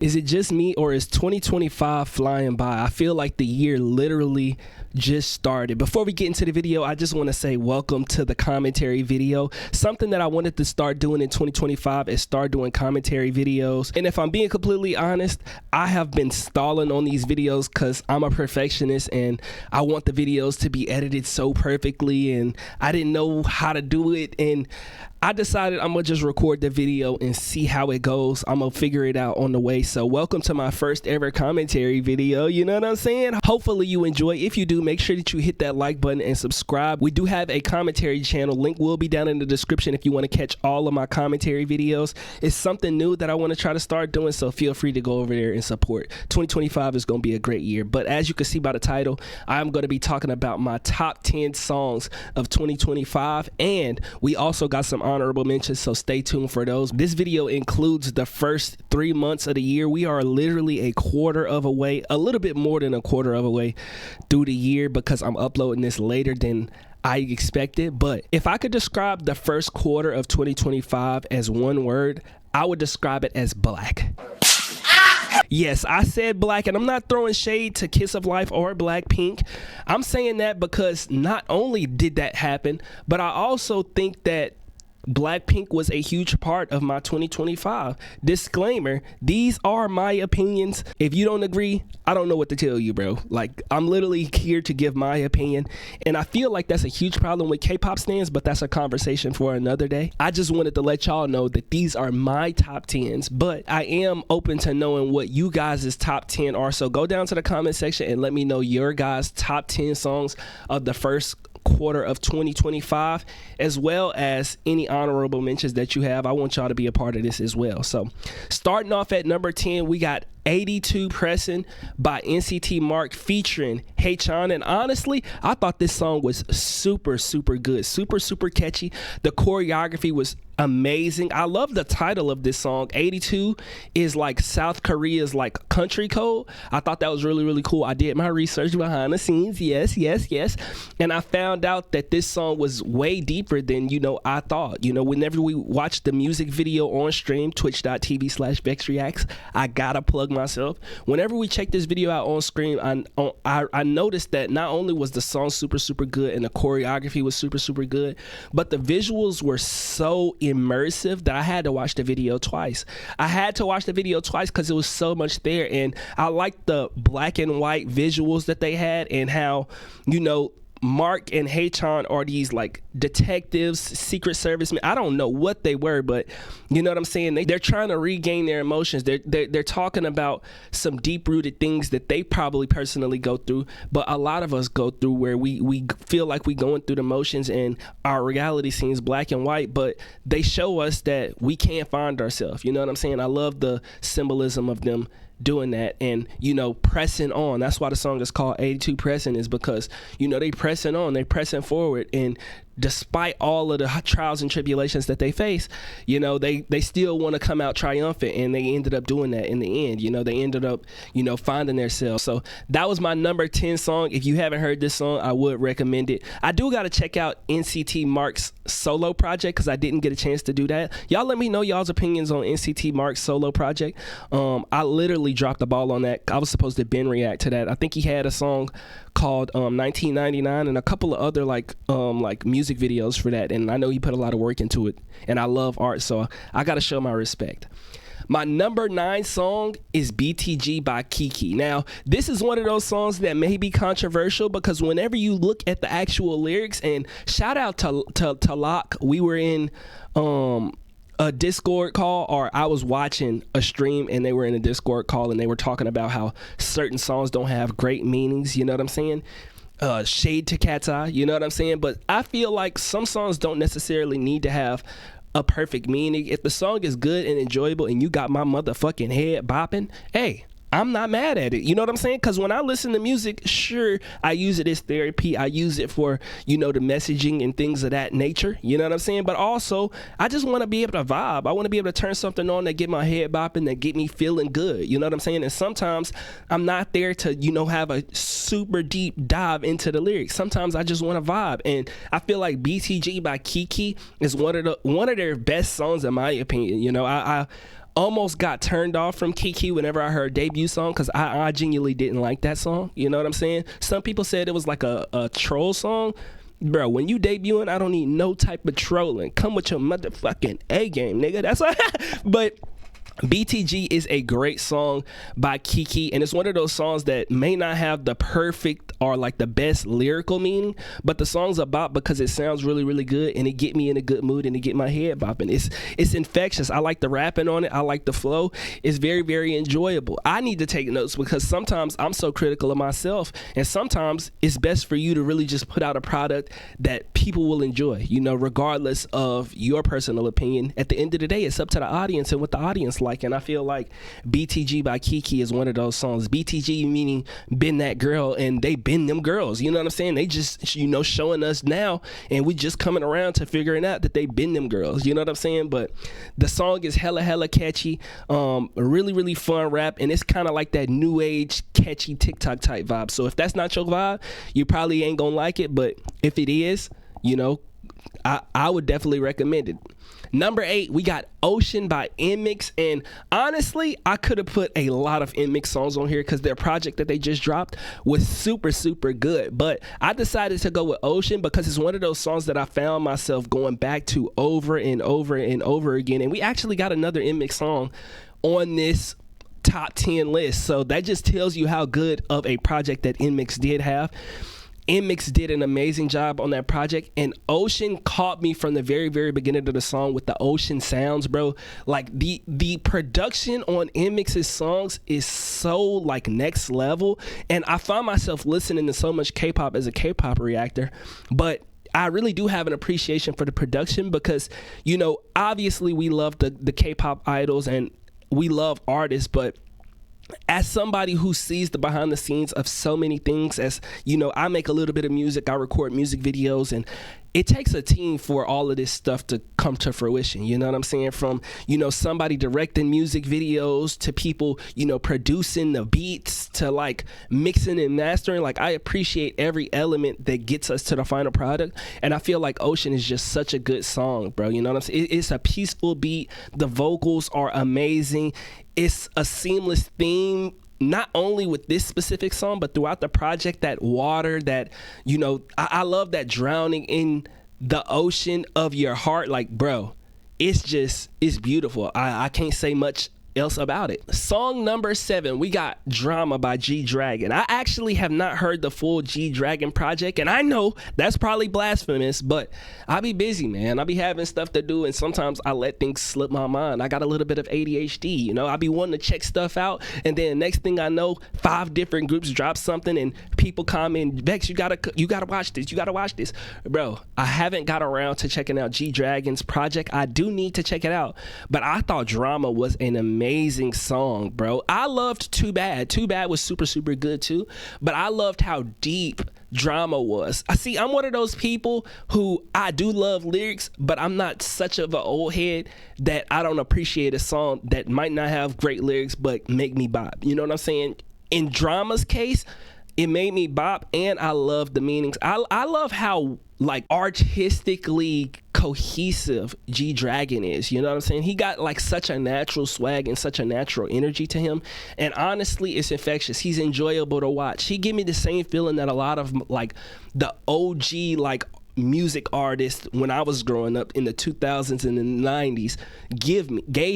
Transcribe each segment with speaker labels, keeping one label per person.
Speaker 1: Is it just me or is 2025 flying by? I feel like the year literally just started. Before we get into the video, I just want to say welcome to the commentary video. Something that I wanted to start doing in 2025 is start doing commentary videos. And if I'm being completely honest, I have been stalling on these videos because I'm a perfectionist and I want the videos to be edited so perfectly, and I didn't know how to do it, and I decided I'm gonna just record the video and see how it goes. I'm gonna figure it out on the way. So welcome to my first ever commentary video. You know what I'm saying? Hopefully you enjoy. If you do, make sure that you hit that like button and subscribe. We do have a commentary channel. Link will be down in the description if you want to catch all of my commentary videos. It's something new that I want to try to start doing, so feel free to go over there and support. 2025 is gonna be a great year. But as you can see by the title, I'm gonna be talking about my top 10 songs of 2025, and we also got some honorable mentions, so stay tuned for those. This video includes the first 3 months of the year. We are literally a quarter of a way, a little bit more than a quarter of a way through the year, because I'm uploading this later than I expected. But if I could describe the first quarter of 2025 as one word, I would describe it as black. Yes, I said black, and I'm not throwing shade to Kiss of Life or Blackpink. I'm saying that because not only did that happen, but I also think that Blackpink was a huge part of my 2025. Disclaimer, these are my opinions. If you don't agree, I don't know what to tell you, bro. Like, I'm literally here to give my opinion, and I feel like that's a huge problem with K-pop stans, but that's a conversation for another day. I just wanted to let y'all know that these are my top 10s, but I am open to knowing what you guys' top 10 are. So go down to the comment section and let me know your guys' top 10 songs of the first quarter of 2025, as well as any honorable mentions that you have. I want y'all to be a part of this as well. So starting off at number 10, we got 82 Pressin' by NCT Mark featuring Haechan, and honestly, I thought this song was super good, super catchy. The choreography was amazing. I love the title of this song. 82 is like South Korea's like country code. I thought that was really cool. I did my research behind the scenes. Yes. And I found out that this song was way deeper than, I thought. Whenever we watched the music video on stream, twitch.tv/VexReacts, I gotta plug myself. Whenever we checked this video out on screen, I noticed that not only was the song super good and the choreography was super good, but the visuals were so immersive that I had to watch the video twice. Because it was so much there, and I liked the black and white visuals that they had, and how Mark and Haechan are these like detectives, secret servicemen. I don't know what they were, but you know what I'm saying? They're trying to regain their emotions. They're talking about some deep-rooted things that they probably personally go through, but a lot of us go through, where we feel like we going through the motions and our reality seems black and white, but they show us that we can't find ourselves. You know what I'm saying? I love the symbolism of them doing that, and pressing on. That's why the song is called 82 Pressin', is because they pressing on, they pressing forward, and despite all of the trials and tribulations that they face, they still want to come out triumphant, and they ended up doing that in the end. They ended up finding themselves. So that was my number 10 song. If you haven't heard this song, I would recommend it. I do got to check out NCT Mark's solo project, because I didn't get a chance to do that. Y'all let me know y'all's opinions on NCT Mark's solo project. I literally dropped the ball on that. I was supposed to react to that. I think he had a song called 1999 and a couple of other like music videos for that, and I know he put a lot of work into it, and I love art, so I gotta show my respect. My number 9 song is BTG by Kiki. Now, this is one of those songs that may be controversial, because whenever you look at the actual lyrics, and shout out to Locke, we were in a Discord call, or I was watching a stream and they were in a Discord call, and they were talking about how certain songs don't have great meanings, you know what I'm saying? Shade to Cat's Eye, you know what I'm saying? But I feel like some songs don't necessarily need to have a perfect meaning. If the song is good and enjoyable and you got my motherfucking head bopping, hey, I'm not mad at it. You know what I'm saying? Because when I listen to music, sure, I use it as therapy. I use it for, the messaging and things of that nature. You know what I'm saying? But also, I just want to be able to vibe. I want to be able to turn something on that get my head bopping, that get me feeling good. You know what I'm saying? And sometimes I'm not there to, have a super deep dive into the lyrics. Sometimes I just want to vibe. And I feel like BTG by Kiki is one of their best songs, in my opinion. I almost got turned off from Kiki whenever I heard debut song, because I genuinely didn't like that song. You know what I'm saying? Some people said it was like a troll song. Bro, when you debuting, I don't need no type of trolling. Come with your motherfucking A game, nigga. That's what. But BTG is a great song by Kiki, and it's one of those songs that may not have the perfect or like the best lyrical meaning, but the song's about because it sounds really, really good, and it get me in a good mood and it get my head bopping. It's infectious. I like the rapping on it. I like the flow. It's very, very enjoyable. I need to take notes because sometimes I'm so critical of myself, and sometimes it's best for you to really just put out a product that people will enjoy, you know, regardless of your personal opinion. At the end of the day, it's up to the audience and what the audience likes. And I feel like BTG by Kiki is one of those songs. BTG meaning been that girl, and they been them girls. You know what I'm saying? They just, you know, showing us now, and we just coming around to figuring out that they been them girls. You know what I'm saying? But the song is hella catchy. Really, really fun rap, and it's kind of like that new age catchy TikTok type vibe. So if that's not your vibe, you probably ain't gonna like it. But if it is, you know, I would definitely recommend it. Number 8, we got Ocean by NMIX, and honestly, I could have put a lot of NMIX songs on here because their project that they just dropped was super, super good, but I decided to go with Ocean because it's one of those songs that I found myself going back to over and over and over again, and we actually got another NMIX song on this top 10 list, so that just tells you how good of a project that NMIX did have. NMIX did an amazing job on that project, and Ocean caught me from the very, very beginning of the song with the ocean sounds, bro. Like the production on NMIX's songs is so like next level, and I find myself listening to so much K-pop as a K-pop reactor, but I really do have an appreciation for the production because, you know, obviously we love the K-pop idols and we love artists, but as somebody who sees the behind the scenes of so many things, as you know, I make a little bit of music, I record music videos, and it takes a team for all of this stuff to come to fruition. You know what I'm saying? From, you know, somebody directing music videos to people, you know, producing the beats to like mixing and mastering. Like, I appreciate every element that gets us to the final product. And I feel like Ocean is just such a good song, bro. You know what I'm saying? It's a peaceful beat. The vocals are amazing. It's a seamless theme, not only with this specific song, but throughout the project. That water, that, you know, I love that drowning in the ocean of your heart. Like, bro, it's beautiful. I can't say much else about it. Song number 7, we got Drama by G-Dragon. I actually have not heard the full G-Dragon project, and I know that's probably blasphemous, but I be busy, man. I be having stuff to do, and sometimes I let things slip my mind. I got a little bit of ADHD, you know. I be wanting to check stuff out, and then next thing I know, 5 different groups drop something, and people comment, Vex, you gotta watch this, you gotta watch this. Bro, I haven't got around to checking out G-Dragon's project. I do need to check it out, but I thought Drama was an amazing song, bro. I loved Too Bad. Too Bad was super, super good too, but I loved how deep Drama was. I'm one of those people who I do love lyrics, but I'm not such of an old head that I don't appreciate a song that might not have great lyrics but make me bop. You know what I'm saying? In Drama's case, it made me bop, and I love the meanings. I love how like artistically cohesive G-Dragon is. You know what I'm saying? He got like such a natural swag and such a natural energy to him, and honestly, it's infectious. He's enjoyable to watch. He give me the same feeling that a lot of like the OG like music artists when I was growing up in the 2000s and the 90s gave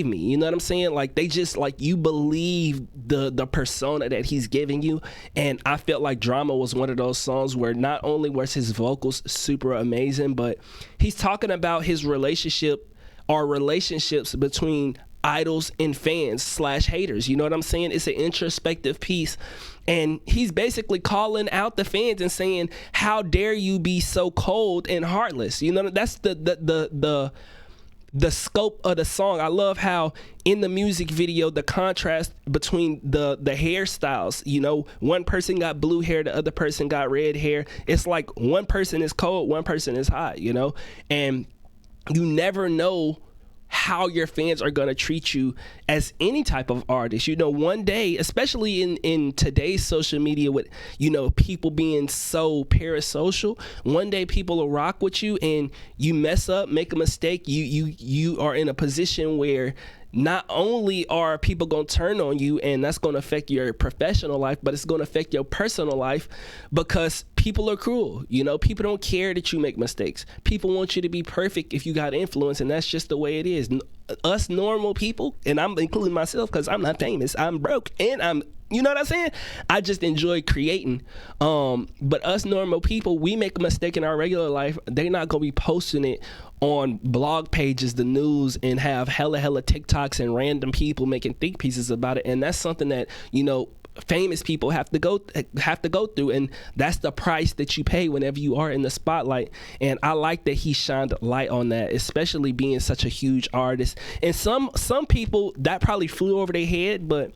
Speaker 1: me, you know what I'm saying? Like, they just, like, you believe the persona that he's giving you. And I felt like Drama was one of those songs where not only was his vocals super amazing, but he's talking about his relationship or relationships between idols and fans / haters. You know what I'm saying? It's an introspective piece, and he's basically calling out the fans and saying, how dare you be so cold and heartless? You know, that's the scope of the song. I love how in the music video, the contrast between the hairstyles, you know, one person got blue hair, the other person got red hair. It's like one person is cold, one person is hot, you know, and you never know how your fans are going to treat you as any type of artist. You know, one day, especially in today's social media with, you know, people being so parasocial, one day people will rock with you and you mess up, make a mistake, you are in a position where not only are people going to turn on you and that's going to affect your professional life, but it's going to affect your personal life because people are cruel. You know, people don't care that you make mistakes. People want you to be perfect if you got influence, and that's just the way it is. Us normal people, and I'm including myself because I'm not famous, I'm broke, and you know what I'm saying? I just enjoy creating. But us normal people, we make a mistake in our regular life. They're not going to be posting it on blog pages, the news, and have hella TikToks and random people making think pieces about it. And that's something that, you know, famous people have to go through, and that's the price that you pay whenever you are in the spotlight. And I like that he shined light on that, especially being such a huge artist. And some people that probably flew over their head, but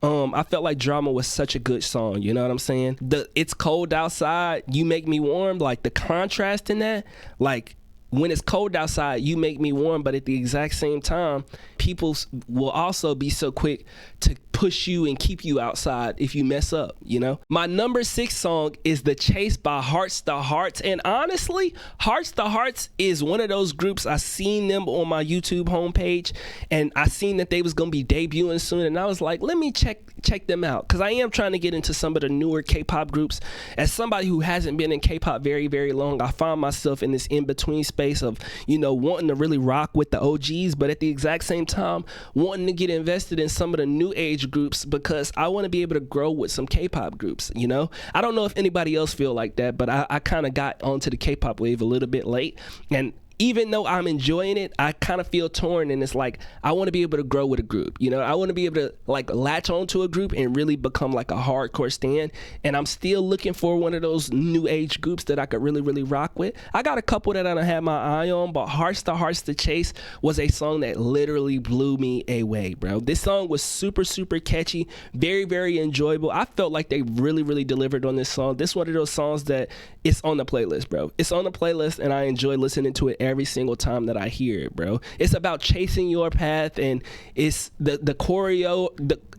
Speaker 1: I felt like Drama was such a good song. You know what I'm saying? It's cold outside, you make me warm. Like the contrast in that, like when it's cold outside, you make me warm, but at the exact same time, people will also be so quick to push you and keep you outside if you mess up, you know? My number 6 song is The Chase by Hearts to Hearts. And honestly, Hearts to Hearts is one of those groups. I seen them on my YouTube homepage, and I seen that they was gonna be debuting soon, and I was like, let me check them out, because I am trying to get into some of the newer K-pop groups. As somebody who hasn't been in K-pop very long, I find myself in this in-between space of, you know, wanting to really rock with the OGs, but at the exact same time wanting to get invested in some of the new age groups, because I want to be able to grow with some K-pop groups. You know, I don't know if anybody else feel like that, but I kind of got onto the K-pop wave a little bit late, and even though I'm enjoying it, I kind of feel torn, and it's like I want to be able to grow with a group. You know, I want to be able to like latch onto a group and really become like a hardcore stan. And I'm still looking for one of those new age groups that I could really rock with. I got a couple that I don't have my eye on, but Hearts to Hearts to Chase was a song that literally blew me away, bro. This song was super catchy, very enjoyable. I felt like they really delivered on this song. This is one of those songs that it's on the playlist, bro. It's on the playlist, and I enjoy listening to it every single time that I hear it, bro. It's about chasing your path, and it's the choreo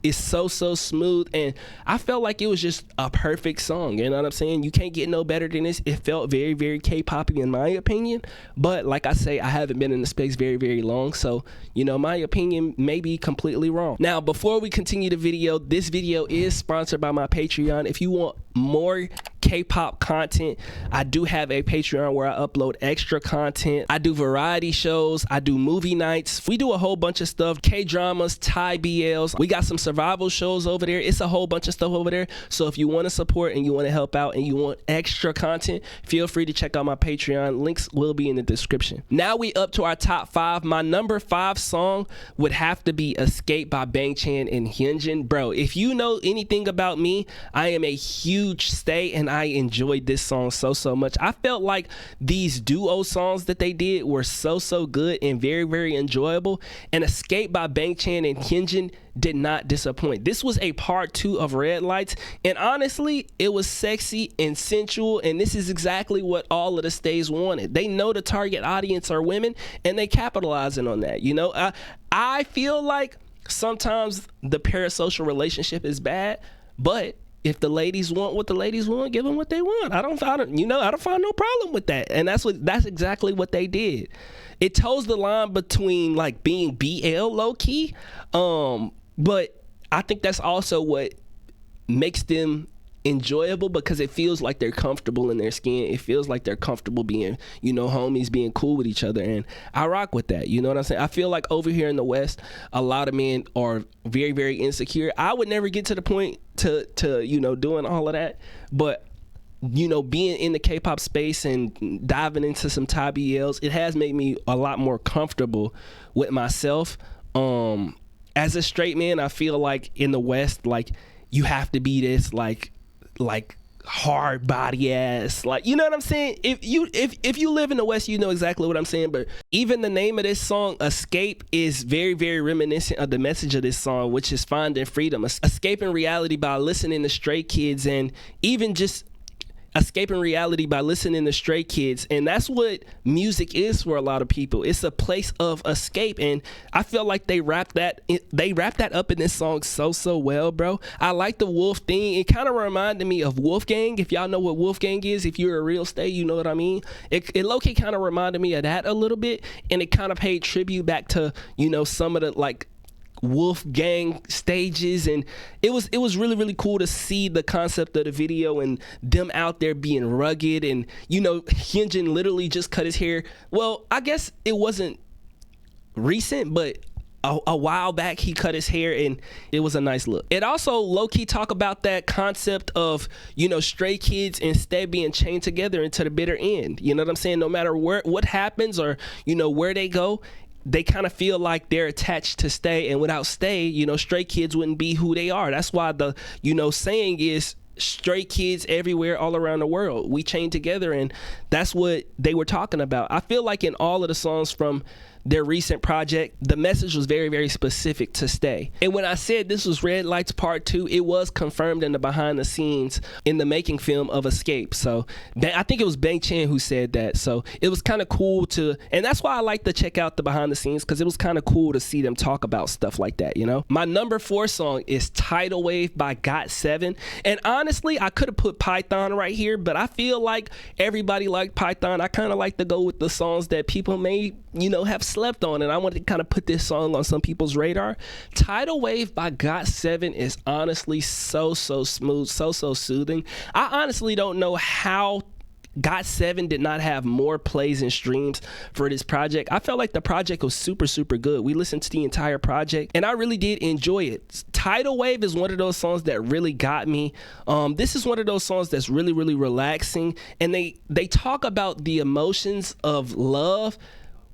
Speaker 1: is so smooth, and I felt like it was just a perfect song. You know what I'm saying? You can't get no better than this. It felt very K-poppy in my opinion, but like I say, I haven't been in the space very long, so you know, my opinion may be completely wrong. Now, before we continue the video, this video is sponsored by my Patreon. If you want more K-pop content, I do have a Patreon where I upload extra content. I do variety shows, I do movie nights, we do a whole bunch of stuff, K-dramas, Thai BLs, we got some survival shows over there. It's a whole bunch of stuff over there. So if you want to support and you want to help out and you want extra content, feel free to check out my Patreon. Links will be in the description. Now we up to our top 5. My number 5 song would have to be Escape by Bang Chan and Hyunjin. Bro, if you know anything about me, I am a huge stay, and I enjoyed this song so much. I felt like these duo songs that they did were so good and very enjoyable, and Escape by Bang Chan and Hyunjin did not disappoint. This was a part 2 of Red Lights, and honestly, it was sexy and sensual, and this is exactly what all of the stays wanted. They know the target audience are women, and they capitalizing on that. You know, I feel like sometimes the parasocial relationship is bad, but if the ladies want what the ladies want, give them what they want. I don't find no problem with that. And that's exactly what they did. It toes the line between like being BL low key, but I think that's also what makes them enjoyable, because it feels like they're comfortable in their skin. It feels like they're comfortable being, you know, homies, being cool with each other, and I rock with that. You know what I'm saying? I feel like over here in the West, a lot of men are very insecure. I would never get to the point to you know, doing all of that, but you know, being in the K-pop space and diving into some Thai BLs, it has made me a lot more comfortable with myself. As a straight man, I feel like in the West, like you have to be this like hard body ass, like, you know what I'm saying? If you live in the West, you know exactly what I'm saying. But even the name of this song, Escape, is very reminiscent of the message of this song, which is finding freedom, escaping reality by listening to Stray Kids, and even just escaping reality by listening to Stray Kids. And that's what music is for a lot of people. It's a place of escape, and I feel like they wrap that up in this song so well, bro. I like the Wolf thing. It kind of reminded me of Wolfgang. If y'all know what Wolfgang is, if you're a real stay, you know what I mean. It low-key kind of reminded me of that a little bit, and it kind of paid tribute back to, you know, some of the like Wolfgang stages, and it was really really cool to see the concept of the video and them out there being rugged. And you know, Hyunjin literally just cut his hair. Well, I guess it wasn't recent, but a while back he cut his hair and it was a nice look. It also low-key talk about that concept of, you know, stray kids instead being chained together into the bitter end. You know what I'm saying? No matter what happens or, you know, where they go, they kind of feel like they're attached to stay, and without stay, you know, stray kids wouldn't be who they are. That's why the, you know, saying is stray kids everywhere all around the world, we chain together, and that's what they were talking about. I feel like in all of the songs from their recent project, the message was very, very specific to stay. And when I said this was Red Lights Part 2, it was confirmed in the behind the scenes in the making film of Escape. So I think it was Bang Chan who said that. So it was kind of cool to, and that's why I like to check out the behind the scenes, because it was kind of cool to see them talk about stuff like that, you know? My number 4 song is Tidal Wave by GOT7. And honestly, I could have put Python right here, but I feel like everybody liked Python. I kind of like to go with the songs that people may, you know, have slept on, and I wanted to kind of put this song on some people's radar. Tidal Wave by GOT7 is honestly so smooth, so soothing. I honestly don't know how GOT7 did not have more plays and streams for this project. I felt like the project was super good. We listened to the entire project and I really did enjoy it. Tidal Wave is one of those songs that really got me. This is one of those songs that's really relaxing, and they talk about the emotions of love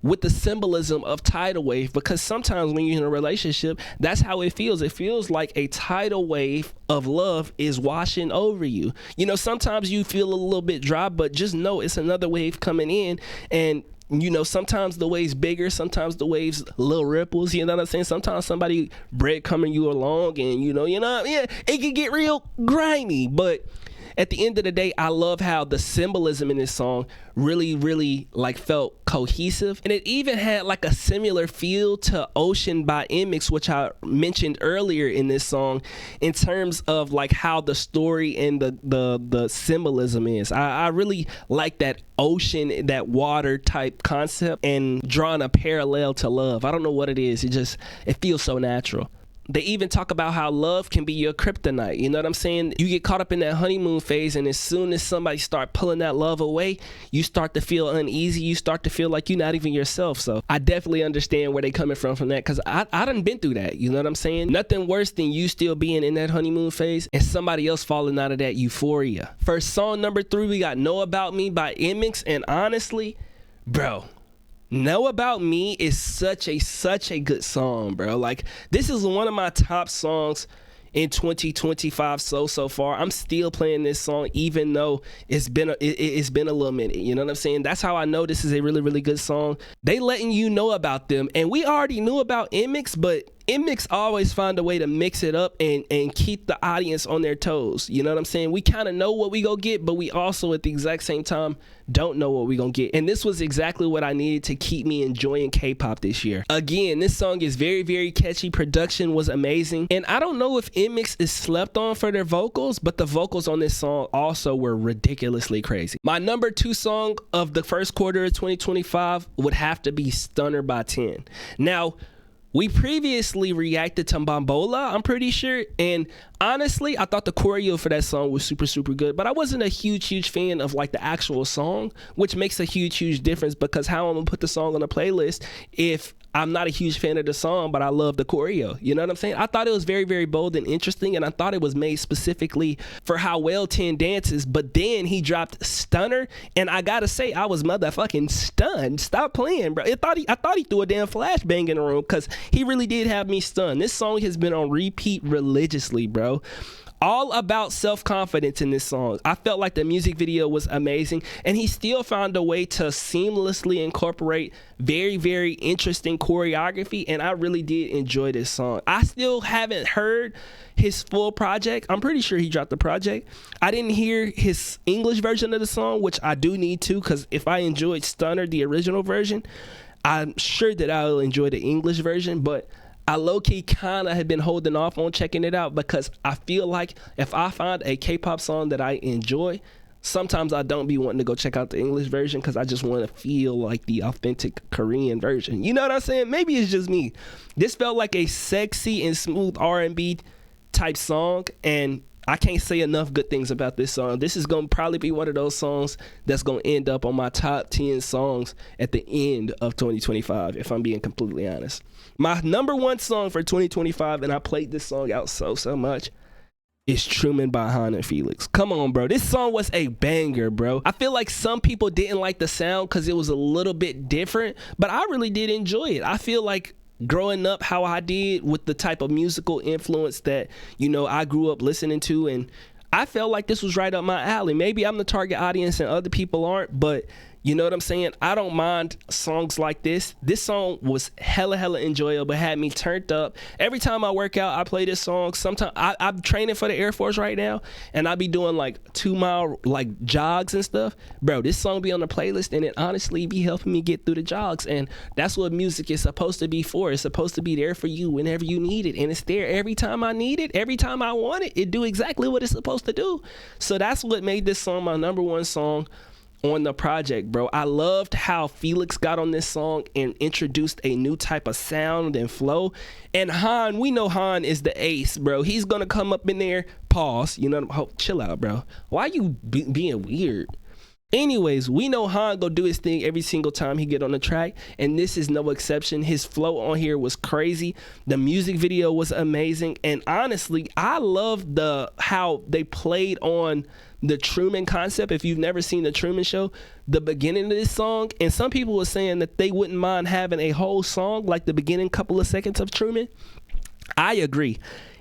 Speaker 1: with the symbolism of tidal wave, because sometimes when you're in a relationship, that's how it feels. It feels like a tidal wave of love is washing over you. You know, sometimes you feel a little bit dry, but just know it's another wave coming in. And you know, sometimes the wave's bigger, sometimes the wave's little ripples, you know what I'm saying? Sometimes somebody breadcrumbing you along, and yeah, it can get real grimy. But at the end of the day, I love how the symbolism in this song really like felt cohesive, and it even had like a similar feel to Ocean by Mx, which I mentioned earlier in this song, in terms of like how the story and the symbolism is. I really like that ocean, that water type concept, and drawing a parallel to love. I don't know what it is. It feels so natural. They even talk about how love can be your kryptonite. You know what I'm saying? You get caught up in that honeymoon phase, and as soon as somebody start pulling that love away, you start to feel uneasy. You start to feel like you're not even yourself. So I definitely understand where they coming from that, because I done been through that. You know what I'm saying? Nothing worse than you still being in that honeymoon phase and somebody else falling out of that euphoria. For song number 3, we got Know About Me by Mx, and honestly, bro, Know About Me is such a good song, bro. Like, this is one of my top songs in 2025 so far. I'm still playing this song even though it's been a little minute. You know what I'm saying? That's how I know this is a really good song. They letting you know about them, and we already knew about Mx, but Mx always find a way to mix it up and keep the audience on their toes. You know what I'm saying? We kind of know what we gonna get, but we also at the exact same time don't know what we gonna get. And this was exactly what I needed to keep me enjoying K-pop this year. Again, this song is very catchy. Production was amazing. And I don't know if Mx is slept on for their vocals, but the vocals on this song also were ridiculously crazy. My number 2 song of the first quarter of 2025 would have to be Stunner by 10. Now, we previously reacted to Bambola, I'm pretty sure, and honestly, I thought the choreo for that song was super good, but I wasn't a huge fan of like the actual song, which makes a huge difference, because how I'm gonna put the song on a playlist if I'm not a huge fan of the song, but I love the choreo. You know what I'm saying? I thought it was very bold and interesting, and I thought it was made specifically for how well 10 dances. But then he dropped Stunner, and I gotta say, I was motherfucking stunned. Stop playing, bro. I thought he threw a damn flashbang in the room, because he really did have me stunned. This song has been on repeat religiously, bro. All about self-confidence in this song. I felt like the music video was amazing, and he still found a way to seamlessly incorporate very interesting choreography, and I really did enjoy this song. I still haven't heard his full project. I'm pretty sure he dropped the project. I didn't hear his English version of the song, which I do need to, because if I enjoyed Stunner, the original version, I'm sure that I'll enjoy the English version, but I low-key kind of have been holding off on checking it out, because I feel like if I find a K-pop song that I enjoy, sometimes I don't be wanting to go check out the English version because I just want to feel like the authentic Korean version. You know what I'm saying? Maybe it's just me. This felt like a sexy and smooth R&B type song, and I can't say enough good things about this song. This is going to probably be one of those songs that's going to end up on my top 10 songs at the end of 2025, if I'm being completely honest. My number one song for 2025, and I played this song out so much, is Truman by Han and Felix. Come on, bro. This song was a banger, bro. I feel like some people didn't like the sound because it was a little bit different, but I really did enjoy it. I feel like growing up how I did with the type of musical influence that, you know, I grew up listening to, and I felt like this was right up my alley. Maybe I'm the target audience and other people aren't, but you know what I'm saying? I don't mind songs like this. This song was hella enjoyable, had me turned up. Every time I work out, I play this song. Sometimes I'm training for the Air Force right now, and I be doing like 2-mile like jogs and stuff. Bro, this song be on the playlist, and it honestly be helping me get through the jogs. And that's what music is supposed to be for. It's supposed to be there for you whenever you need it, and it's there every time I need it, every time I want it. It do exactly what it's supposed to do. So that's what made this song my number one song on the project, bro. I loved how Felix got on this song and introduced a new type of sound and flow. And Han, we know Han is the ace, bro. He's gonna come up in there, pause, you know, chill out, bro. Why you being weird? Anyways, we know Han go do his thing every single time he get on the track, and this is no exception. His flow on here was crazy. The music video was amazing, and honestly, I love how they played on the Truman concept. If you've never seen the Truman Show, the beginning of this song, and some people were saying that they wouldn't mind having a whole song like the beginning couple of seconds of Truman. I agree.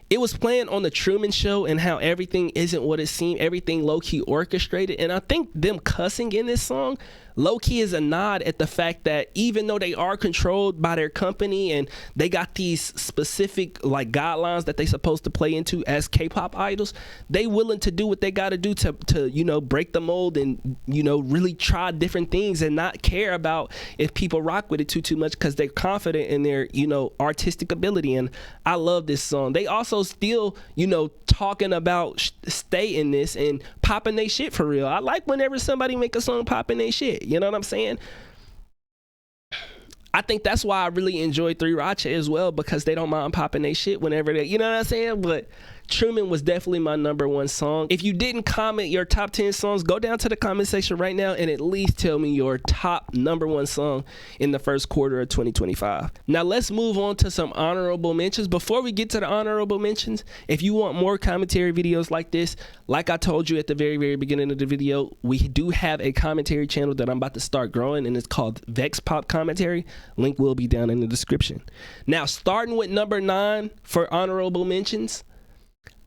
Speaker 1: It was playing on the Truman Show and how everything isn't what it seemed, everything low-key orchestrated. And I think them cussing in this song low-key is a nod at the fact that even though they are controlled by their company and they got these specific like guidelines that they supposed to play into as K-pop idols, they willing to do what they got to do to you know, break the mold and, you know, really try different things and not care about if people rock with it too much because they're confident in their, you know, artistic ability. And I love this song. They also still, you know, talking about stay in this and popping they shit for real. I like whenever somebody make a song popping they shit. You know what I'm saying? I think that's why I really enjoy 3RACHA as well, because they don't mind popping they shit whenever they, you know what I'm saying? But Truman was definitely my number one song. If you didn't comment your top 10 songs, go down to the comment section right now and at least tell me your top number one song in the first quarter of 2025. Now let's move on to some honorable mentions. Before we get to the honorable mentions, if you want more commentary videos like this, like I told you at the very beginning of the video, we do have a commentary channel that I'm about to start growing, and it's called Kpop Commentary. Link will be down in the description. Now, starting with number 9 for honorable mentions,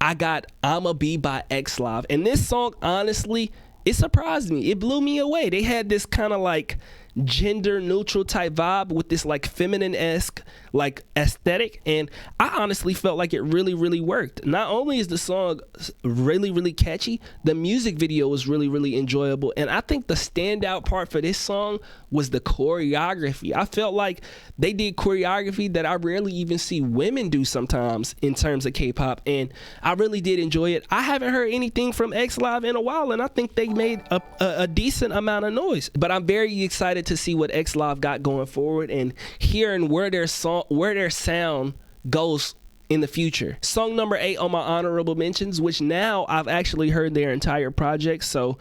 Speaker 1: I got I'ma Be by XLive. And this song, honestly, it surprised me. It blew me away. They had this kind of like gender neutral type vibe with this like feminine-esque like aesthetic, and I honestly felt like it really worked. Not only is the song really catchy, the music video was really enjoyable, and I think the standout part for this song was the choreography. I felt like they did choreography that I rarely even see women do sometimes in terms of K-pop, and I really did enjoy it. I haven't heard anything from XLive in a while, and I think they made a decent amount of noise, but I'm very excited to see what XLive got going forward and hearing where their sound goes in the future. Song number 8 on my honorable mentions, which now I've actually heard their entire project, so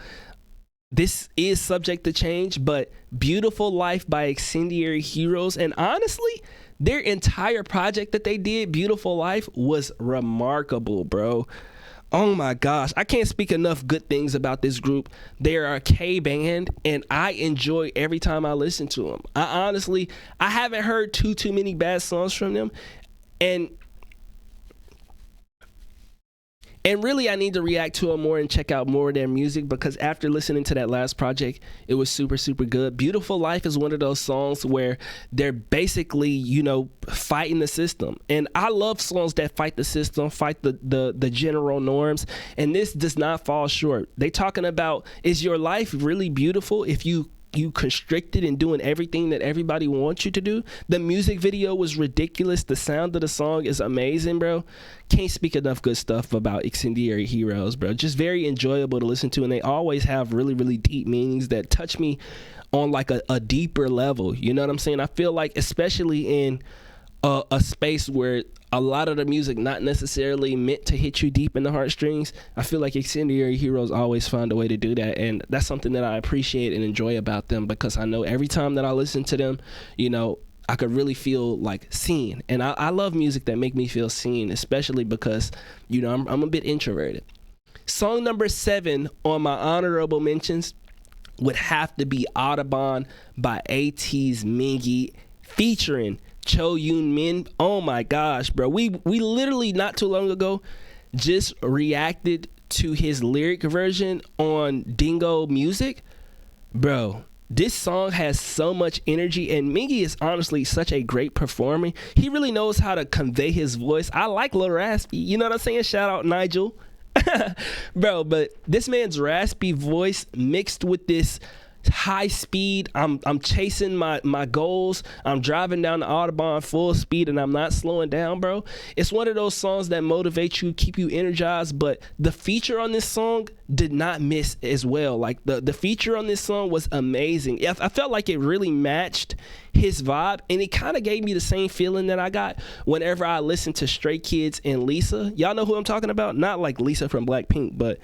Speaker 1: this is subject to change, but Beautiful Life by Incendiary Heroes. And honestly, their entire project that they did, Beautiful Life, was remarkable, bro. Oh my gosh, I can't speak enough good things about this group. They're a K band, and I enjoy every time I listen to them. I haven't heard too many bad songs from them, and really I need to react to them more and check out more of their music, because after listening to that last project, it was super good. Beautiful Life is one of those songs where they're basically, you know, fighting the system, and I love songs that fight the system, fight the general norms, and this does not fall short. They talking about, is your life really beautiful if you you constricted and doing everything that everybody wants you to do. The music video was ridiculous. The sound of the song is amazing, bro. Can't speak enough good stuff about Incendiary Heroes, bro. Just very enjoyable to listen to, and they always have really, really deep meanings that touch me on like a deeper level. You know what I'm saying? I feel like, especially in a space where a lot of the music not necessarily meant to hit you deep in the heartstrings, I feel like Incendiary Heroes always find a way to do that, and that's something that I appreciate and enjoy about them, because I know every time that I listen to them, you know, I could really feel like seen. And I love music that make me feel seen, especially because, you know, I'm a bit introverted. Song number 7 on my honorable mentions would have to be Audubon by ATEEZ Mingi featuring Cho Yoon Min. Oh my gosh, bro. We literally not too long ago just reacted to his lyric version on Dingo Music. Bro, this song has so much energy, and Mingi is honestly such a great performer. He really knows how to convey his voice. I like Lil Raspy. You know what I'm saying? Shout out Nigel. Bro, but this man's raspy voice mixed with this high speed, I'm chasing my goals, I'm driving down the Audubon full speed and I'm not slowing down, bro. It's one of those songs that motivate you, keep you energized. But the feature on this song did not miss as well. Like the feature on this song was amazing. I felt like it really matched his vibe, and it kind of gave me the same feeling that I got whenever I listened to Stray Kids and Lisa. Y'all know who I'm talking about? Not like Lisa from Blackpink, but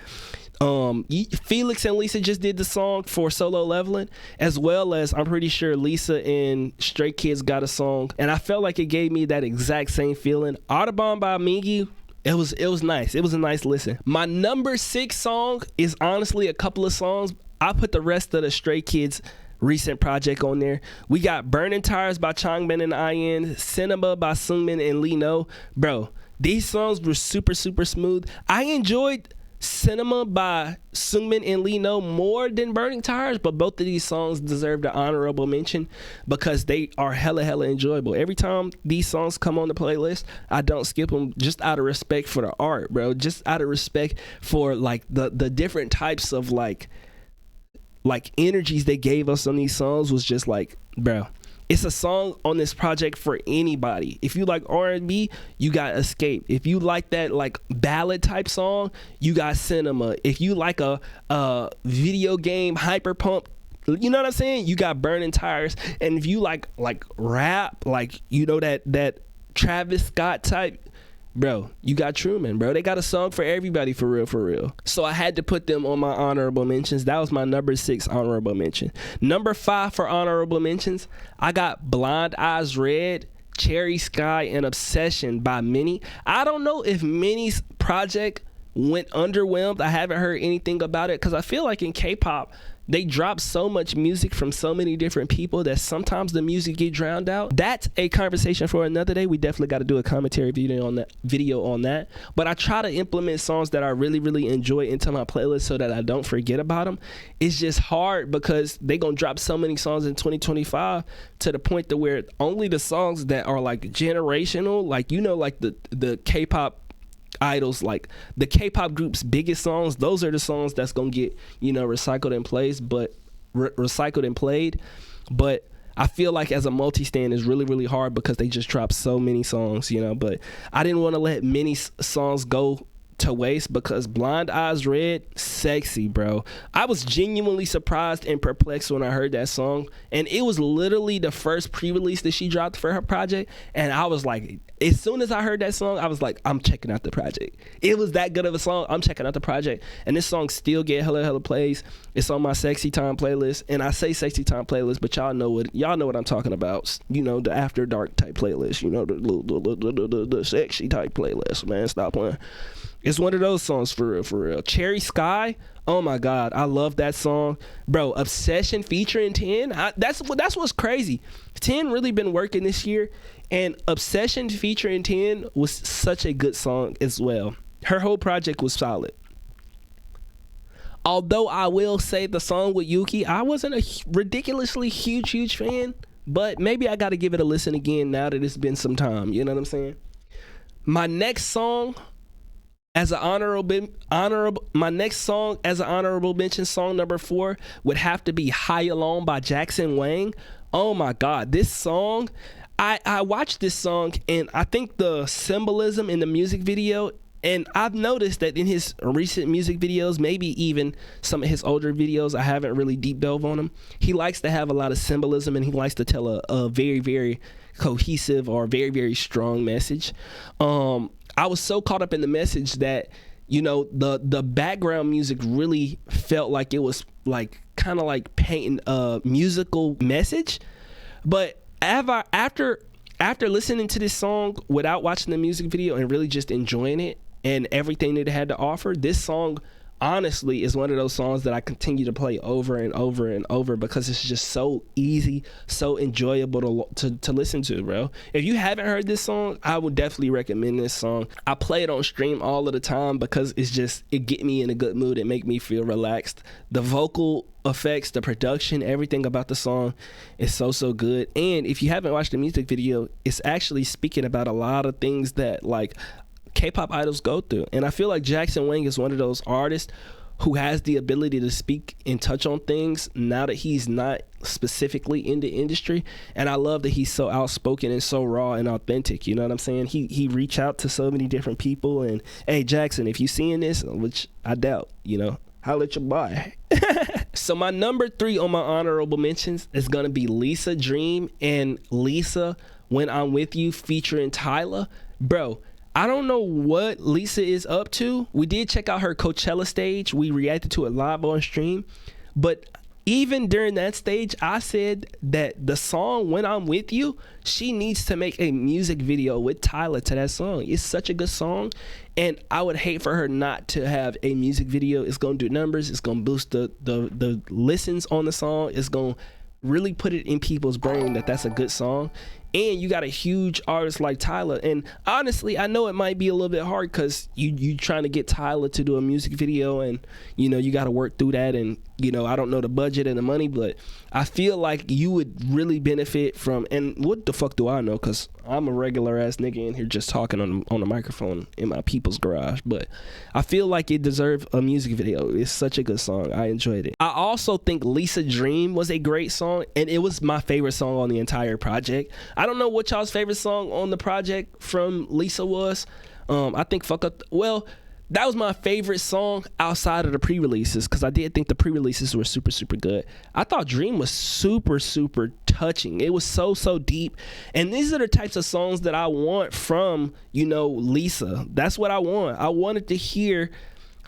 Speaker 1: Felix and Lisa just did the song for Solo Leveling, as well as I'm pretty sure Lisa and Stray Kids got a song, and I felt like it gave me that exact same feeling. Audubon by Mingi, it was nice. It was a nice listen. My number 6 song is honestly a couple of songs. I put the rest of the Stray Kids recent project on there. We got Burning Tires by Changbin and IN, Cinema by Sungmin and Lee No. Bro, these songs were super smooth. I enjoyed Cinema by Sungmin and Lee No more than Burning Tires, but both of these songs deserve the honorable mention because they are hella enjoyable. Every time these songs come on the playlist, I don't skip them, just out of respect for the art, bro. Just out of respect for like the different types of like energies they gave us on these songs. Was just like, bro, it's a song on this project for anybody. If you like R&B, you got Escape. If you like that like ballad type song, you got Cinema. If you like a video game hyper pump, you know what I'm saying, you got Burning Tires. And if you like rap, like, you know, that Travis Scott type, bro, you got Truman, bro. They got a song for everybody, for real. So I had to put them on my honorable mentions. That was my number 6 honorable mention. Number 5 for honorable mentions, I got Blind Eyes Red, Cherry Sky, and Obsession by Minnie. I don't know if Minnie's project went underwhelmed. I haven't heard anything about it because I feel like in K-pop, they drop so much music from so many different people that sometimes the music get drowned out. That's a conversation for another day. We definitely got to do a commentary video on that. But I try to implement songs that I really enjoy into my playlist so that I don't forget about them. It's just hard because they gonna drop so many songs in 2025 to the point to where only the songs that are like generational, like, you know, like the K-pop idols, like the K-pop group's biggest songs, those are the songs that's gonna get, you know, recycled and played. But I feel like as a multi-stand is really hard because they just drop so many songs, you know. But I didn't want to let many songs go to waste because Blind Eyes Red, sexy, bro. I was genuinely surprised and perplexed when I heard that song, and it was literally the first pre-release that she dropped for her project, and I was like, as soon as I heard that song, I was like, I'm checking out the project. It was that good of a song. I'm checking out the project, and this song still get hella plays. It's on my Sexy Time playlist, and I say Sexy Time playlist, but y'all know what I'm talking about. You know, the After Dark type playlist. You know, the sexy type playlist. Man, stop playing. It's one of those songs for real. Cherry Sky, oh my God, I love that song, bro. Obsession featuring 10. That's what's crazy. 10 really been working this year, and Obsession featuring 10 was such a good song as well. Her whole project was solid. Although I will say the song with Yuki, I wasn't a ridiculously huge fan, but maybe I got to give it a listen again now that it's been some time. You know what I'm saying? My next song As an honorable, my next song as an honorable mention, song number 4 would have to be "High Alone" by Jackson Wang. Oh my God, this song! I watched this song and I think the symbolism in the music video. And I've noticed that in his recent music videos, maybe even some of his older videos, I haven't really deep delved on him. He likes to have a lot of symbolism and he likes to tell a very, very cohesive or very, very strong message. I was so caught up in the message that, you know, the background music really felt like it was like kind of like painting a musical message. But after listening to this song without watching the music video and really just enjoying it and everything that it had to offer, this song honestly is one of those songs that I continue to play over and over and over because it's just so easy, so enjoyable to listen to, bro. If you haven't heard this song, I would definitely recommend this song. I play it on stream all of the time because it get me in a good mood. It make me feel relaxed. The vocal effects, the production, everything about the song is so good. And if you haven't watched the music video, it's actually speaking about a lot of things that like K-pop idols go through. And I feel like Jackson Wang is one of those artists who has the ability to speak and touch on things now that he's not specifically in the industry. And I love that he's so outspoken and so raw and authentic. You know what I'm saying? He reach out to so many different people. And hey, Jackson, if you seeing this, which I doubt, you know, holla at your boy. So my number 3 on my honorable mentions is gonna be Lisa Dream and Lisa When I'm With You featuring Tyler. Bro, I don't know what Lisa is up to. We did check out her Coachella stage. We reacted to it live on stream. But even during that stage, I said that the song When I'm With You, she needs to make a music video with Tyler to that song. It's such a good song. And I would hate for her not to have a music video. It's going to do numbers. It's going to boost the listens on the song. It's going to really put it in people's brain that that's a good song. And you got a huge artist like Tyler. And honestly, I know it might be a little bit hard because you trying to get Tyler to do a music video and, you know, you got to work through that. And, you know, I don't know the budget and the money, but I feel like you would really benefit from, and what the fuck do I know? Because I'm a regular ass nigga in here just talking on the microphone in my people's garage. But I feel like it deserved a music video. It's such a good song. I enjoyed it. I also think Lisa Dream was a great song, and it was my favorite song on the entire project. I don't know what y'all's favorite song on the project from Lisa was. I think that was my favorite song outside of the pre-releases because I did think the pre-releases were super good. I thought Dream was super touching. It was so deep. And these are the types of songs that I want from, you know, Lisa. That's what I want. I wanted to hear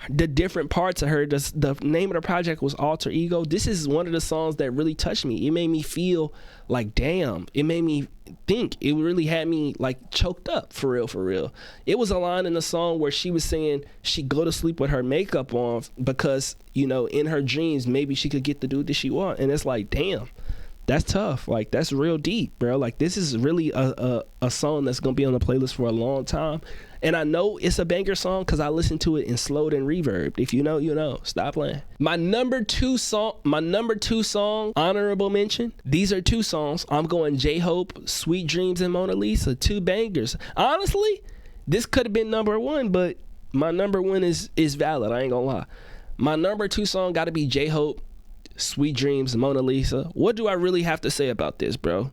Speaker 1: the different parts of her. The name of the project was Alter Ego. This is one of the songs that really touched me. It made me feel like, damn. It made me think. It really had me like choked up for real. It was a line in the song where she was saying she'd go to sleep with her makeup on because, you know, in her dreams maybe she could get the dude that she want. And it's like, damn, that's tough. Like, that's real deep, bro. Like, this is really a song that's gonna be on the playlist for a long time. And I know it's a banger song because I listened to it in slowed and reverbed. If you know, you know. Stop playing. My number two song, honorable mention. These are 2 songs. I'm going J-Hope, Sweet Dreams, and Mona Lisa. 2 bangers. Honestly, this could have been number 1, but my number 1 is valid. I ain't gonna lie. My number 2 song got to be J-Hope, Sweet Dreams, Mona Lisa. What do I really have to say about this, bro?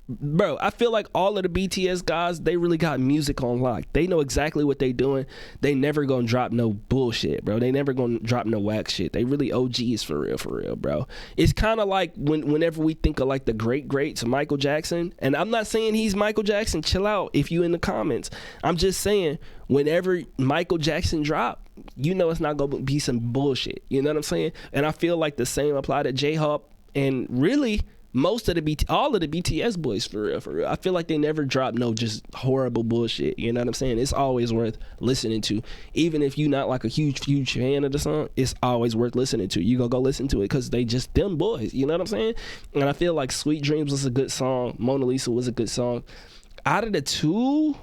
Speaker 1: Bro, I feel like all of the BTS guys, they really got music on lock. They know exactly what they doing. They never gonna drop no bullshit, bro. They never gonna drop no whack shit. They really OGs for real, bro. It's kind of like whenever we think of like the greats, Michael Jackson, and I'm not saying he's Michael Jackson. Chill out if you in the comments. I'm just saying whenever Michael Jackson drop, you know it's not gonna be some bullshit. You know what I'm saying? And I feel like the same apply to J-Hope and really all of the BTS boys for real. I feel like they never drop no just horrible bullshit. You know what I'm saying? It's always worth listening to. Even if you're not like a huge fan of the song, it's always worth listening to. You gonna go listen to it because they just them boys. You know what I'm saying? And I feel like Sweet Dreams was a good song. Mona Lisa was a good song. Out of the 2,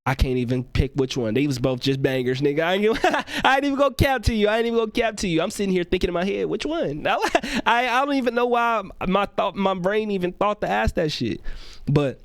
Speaker 1: I can't even pick which one. They was both just bangers, nigga. I ain't even gonna cap to you. I'm sitting here thinking in my head, which one? I don't even know why my brain even thought to ask that shit. But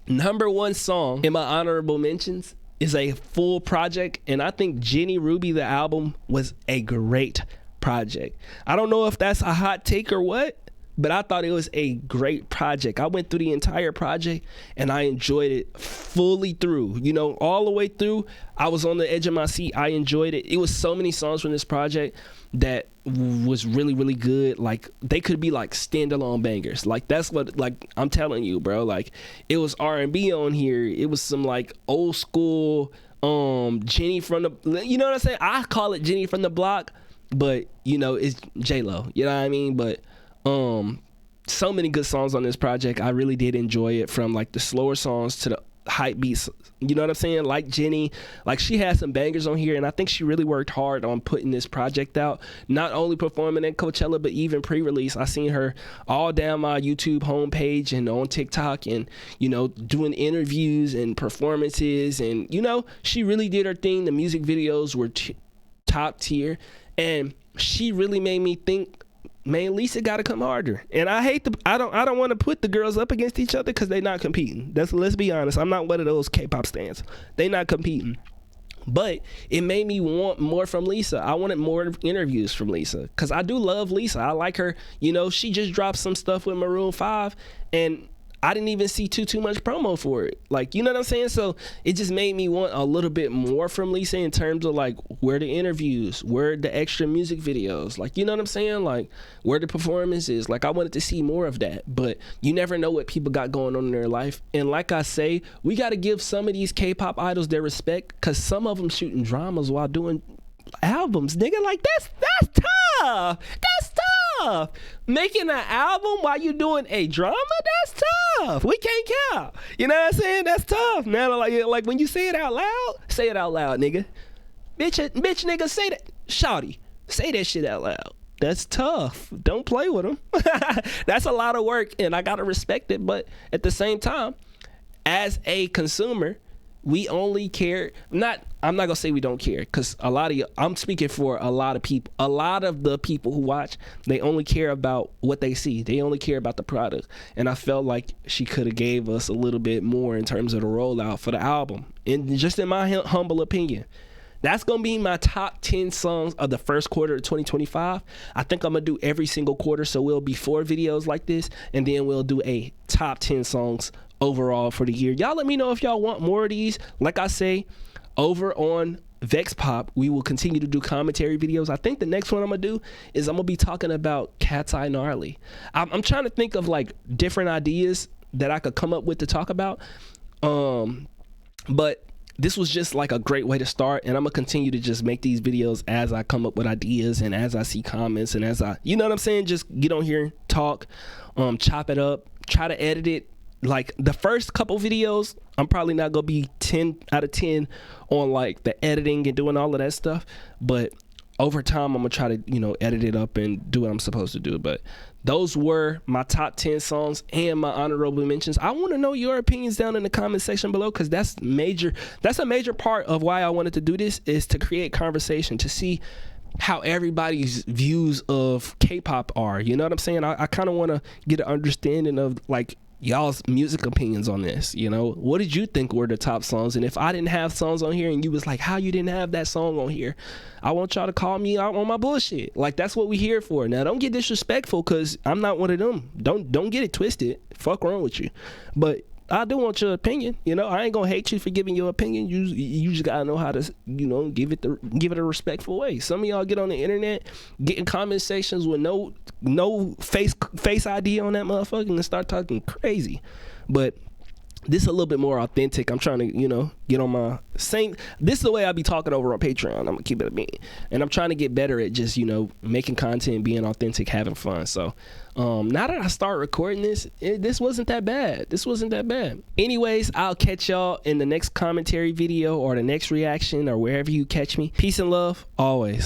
Speaker 1: number 1 song in my honorable mentions is a full project, and I think Jenny Ruby the album was a great project. I don't know if that's a hot take or what, but I thought it was a great project. I went through the entire project and I enjoyed it fully through, you know, all the way through. I was on the edge of my seat. I enjoyed it. It was so many songs from this project that was really, really good. Like, they could be like standalone bangers. Like, that's what, like, I'm telling you, bro. Like, it was R&B on here. It was some like old school Jenny from the, you know what I'm saying? I call it Jenny from the block, but you know, it's J-Lo, you know what I mean? But so many good songs on this project. I really did enjoy it, from like the slower songs to the hype beats, you know what I'm saying? Like Jenny, like, she had some bangers on here, and I think she really worked hard on putting this project out, not only performing at Coachella, but even pre-release. I seen her all down my YouTube homepage and on TikTok, and you know, doing interviews and performances, and you know, she really did her thing. The music videos were top tier, and she really made me think, man, Lisa got to come harder. And I don't want to put the girls up against each other, because they're not competing. Let's be honest. I'm not one of those K-pop stans. They not competing. But it made me want more from Lisa. I wanted more interviews from Lisa, because I do love Lisa. I like her. You know, she just dropped some stuff with Maroon 5, and I didn't even see too much promo for it. Like, you know what I'm saying? So it just made me want a little bit more from Lisa, in terms of like, where the interviews, where the extra music videos, like, you know what I'm saying? Like, where the performances. Like, I wanted to see more of that. But you never know what people got going on in their life. And like I say, we got to give some of these K-pop idols their respect, because some of them shooting dramas while doing albums, nigga. Like, that's tough. That's tough. Making an album while you doing a drama, that's tough. We can't count. You know what I'm saying? That's tough. Now, like when you say it out loud, say it out loud, nigga. Bitch, nigga, say that. Shawty, say that shit out loud. That's tough. Don't play with them. That's a lot of work, and I gotta respect it. But at the same time, as a consumer, we only care, I'm not gonna say we don't care, because a lot of you, I'm speaking for a lot of people. A lot of the people who watch, they only care about what they see. They only care about the product. And I felt like she could have gave us a little bit more in terms of the rollout for the album. And just in my humble opinion, that's gonna be my top 10 songs of the first quarter of 2025. I think I'm gonna do every single quarter, so we'll be 4 videos like this, and then we'll do a top 10 songs overall for the year. Y'all let me know if y'all want more of these. Like I say, over on VexPop, we will continue to do commentary videos. I think the next one I'm gonna do is I'm gonna be talking about Cat's Eye Gnarly. I'm trying to think of like different ideas that I could come up with to talk about, but this was just like a great way to start, and I'm gonna continue to just make these videos as I come up with ideas, and as I see comments, and as I, you know what I'm saying, just get on here, talk, chop it up, try to edit it. Like, the first couple videos, I'm probably not gonna be 10 out of 10 on like the editing and doing all of that stuff, but over time I'm gonna try to, you know, edit it up and do what I'm supposed to do. But those were my top 10 songs and my honorable mentions. I want to know your opinions down in the comment section below, because that's a major part of why I wanted to do this, is to create conversation, to see how everybody's views of K-pop are. You know what I'm saying? I kind of want to get an understanding of like y'all's music opinions on this. You know, what did you think were the top songs? And if I didn't have songs on here and you was like, how you didn't have that song on here, I want y'all to call me out on my bullshit. Like, that's what we here for. Now, don't get disrespectful, because I'm not one of them. Don't get it twisted. Fuck wrong with you. But I do want your opinion. You know, I ain't gonna hate you for giving your opinion. You just gotta know how to, you know, give it a respectful way. Some of y'all get on the internet, get in comment sections with no face ID on that motherfucker, and start talking crazy. But this is a little bit more authentic. I'm trying to, you know, get on my same. This is the way I be talking over on Patreon. I'm gonna keep it a minute, and I'm trying to get better at just, you know, making content, being authentic, having fun. So now that I start recording this, this wasn't that bad. Anyways, I'll catch y'all in the next commentary video or the next reaction or wherever you catch me. Peace and love always.